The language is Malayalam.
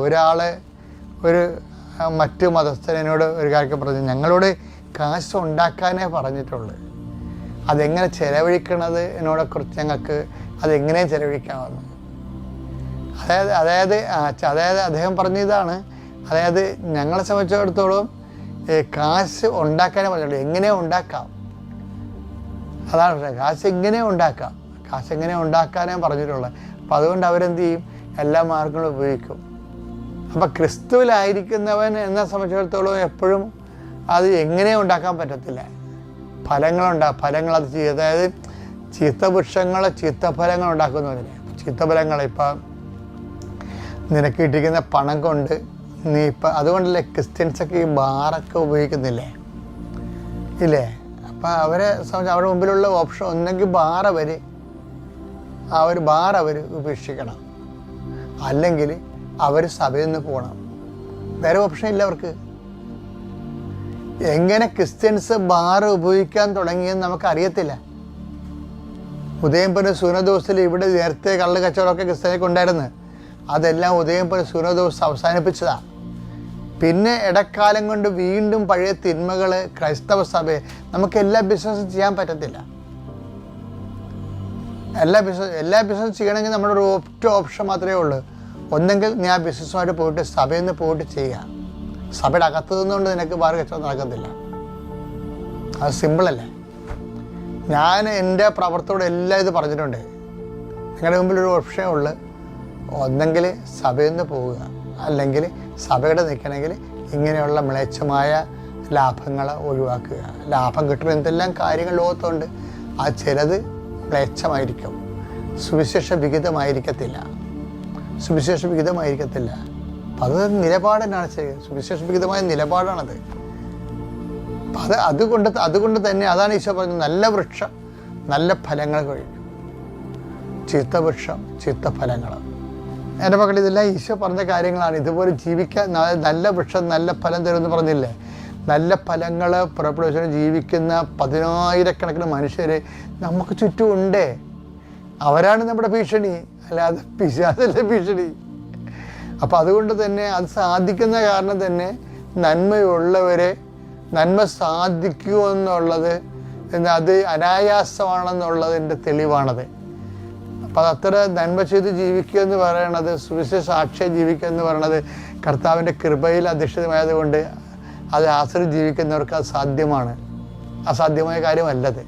ഒരാൾ ഒരു മറ്റു മതസ്ഥനോട് ഒരു കാര്യം പറഞ്ഞു, ഞങ്ങളോട് കാശ് ഉണ്ടാക്കാനേ പറഞ്ഞിട്ടുള്ളൂ, അതെങ്ങനെ ചെലവഴിക്കണത് എന്നോടെക്കുറിച്ച് ഞങ്ങൾക്ക് അതെങ്ങനെ ചെലവഴിക്കാമെന്ന്. അതായത് അദ്ദേഹം പറഞ്ഞതാണ്, അതായത് ഞങ്ങളെ സംബന്ധിച്ചിടത്തോളം കാശ് ഉണ്ടാക്കാനേ പറഞ്ഞിട്ടുള്ളൂ, എങ്ങനെ ഉണ്ടാക്കാം, അതാണ് പ്രശ്നം. കാശ് എങ്ങനെ ഉണ്ടാക്കാനേ പറഞ്ഞിട്ടുള്ളത്. അപ്പം അതുകൊണ്ട് അവരെന്ത് ചെയ്യും, എല്ലാ മാർഗങ്ങളും ഉപയോഗിക്കും. അപ്പം ക്രിസ്തുവിലായിരിക്കുന്നവൻ എന്നെ സംബന്ധിച്ചിടത്തോളം എപ്പോഴും അത് എങ്ങനെ ഉണ്ടാക്കാൻ പറ്റത്തില്ല, ഫലങ്ങൾ അത് ചെയ്യും. അതായത് ചീത്തഫലങ്ങൾ ഉണ്ടാക്കുന്നതിന് ചീത്തഫലങ്ങൾ ഇപ്പം നിനക്ക് കിട്ടിക്കുന്ന പണം കൊണ്ട് നീ ഇപ്പം അതുകൊണ്ടല്ലേ ക്രിസ്ത്യൻസൊക്കെ ഈ ബാറൊക്കെ ഉപയോഗിക്കുന്നില്ലേ ഇല്ലേ? അപ്പം അവരെ സംബന്ധിച്ച് അവരുടെ മുമ്പിലുള്ള ഓപ്ഷൻ ഒന്നെങ്കിൽ ആ ഒരു ബാർ അവർ ഉപേക്ഷിക്കണം, അല്ലെങ്കിൽ അവർ സഭയിൽ നിന്ന് പോകണം. വേറെ ഓപ്ഷൻ ഇല്ല അവർക്ക്. എങ്ങനെ ക്രിസ്ത്യൻസ് ബാർ ഉപയോഗിക്കാൻ തുടങ്ങിയെന്ന് നമുക്കറിയത്തില്ല. ഉദയംപുരം സൂനദോസിൽ ഇവിടെ നേരത്തെ കള്ള് കച്ചവടമൊക്കെ ക്രിസ്ത്യാനിക്ക് ഉണ്ടായിരുന്നു, അതെല്ലാം ഉദയംപുരം സൂനദോസ് അവസാനിപ്പിച്ചതാണ്. പിന്നെ ഇടക്കാലം കൊണ്ട് വീണ്ടും പഴയ തിന്മകൾ ക്രൈസ്തവ സഭയെ നമുക്ക് എല്ലാ ബിസിനസ്സും ചെയ്യാൻ പറ്റത്തില്ല. എല്ലാ ബിസിനസ്സും ചെയ്യണമെങ്കിൽ നമ്മുടെ ഒരു ഒറ്റ ഓപ്ഷൻ മാത്രമേ ഉള്ളൂ. ഒന്നെങ്കിൽ നീ ആ ബിസിനസ്സുമായിട്ട് പോയിട്ട് സഭയിൽ നിന്ന് പോയിട്ട് ചെയ്യുക. സഭയുടെ അകത്ത് നിന്നുകൊണ്ട് നിനക്ക് ബാർ കച്ചവടം നടക്കത്തില്ല. അത് സിമ്പിളല്ലേ. ഞാൻ എൻ്റെ പ്രവർത്തനോട് എല്ലാം ഇത് പറഞ്ഞിട്ടുണ്ട്. നിങ്ങളുടെ മുമ്പിൽ ഒരു ഓപ്ഷനേ ഉള്ളൂ, ഒന്നെങ്കിൽ സഭയിൽ നിന്ന് പോവുക, അല്ലെങ്കിൽ സഭയുടെ നിൽക്കണമെങ്കിൽ ഇങ്ങനെയുള്ള മ്ലേച്ഛമായ ലാഭങ്ങൾ ഒഴിവാക്കുക. ലാഭം കിട്ടുന്ന എന്തെല്ലാം കാര്യങ്ങൾ ലോകത്തുണ്ട്, ആ ചിലത് മ്ലേച്ഛമായിരിക്കും, സുവിശേഷ വിഹിതമായിരിക്കത്തില്ല. അപ്പം അത് നിലപാടിനാണ് ശരി, സുവിശേഷ വിഹിതമായ നിലപാടാണത്. അപ്പം അതുകൊണ്ട് തന്നെ അതാണ് ഈശോ പറഞ്ഞത്, നല്ല വൃക്ഷം നല്ല ഫലങ്ങൾ കഴിക്കും, ചീത്ത വൃക്ഷം ചീത്ത ഫലങ്ങൾ. എൻ്റെ മക്കൾ ഇതെല്ലാം ഈശോ പറഞ്ഞ കാര്യങ്ങളാണ്. ഇതുപോലെ ജീവിക്കാൻ നല്ല വൃക്ഷം നല്ല ഫലം തരുമെന്ന് പറഞ്ഞില്ലേ? നല്ല ഫലങ്ങൾ പുറപ്പെടുവിച്ച് ജീവിക്കുന്ന 10,000-കണക്കിന് മനുഷ്യർ നമുക്ക് ചുറ്റുമുണ്ട്. അവരാണ് നമ്മുടെ ഭീഷണി, അല്ലാതെ പിശാചല്ല ഭീഷണി. അപ്പം അതുകൊണ്ട് തന്നെ അത് സാധിക്കുന്ന കാരണം തന്നെ നന്മയുള്ളവരെ നന്മ സാധിക്കുമോ എന്നുള്ളത് അത് അനായാസമാണെന്നുള്ളതിൻ്റെ തെളിവാണത്. അപ്പം അതത്ര നന്മ ചെയ്ത് ജീവിക്കുക എന്ന് പറയണത്, സുവിശേഷ സാക്ഷിയായി ജീവിക്കുക എന്ന് പറയണത് കർത്താവിൻ്റെ കൃപയിൽ അധിഷ്ഠിതമായതുകൊണ്ട് അത് ആശ്രയിച്ച് ജീവിക്കുന്നവർക്ക് അത് സാധ്യമാണ്. അസാധ്യമായ കാര്യമല്ലത്.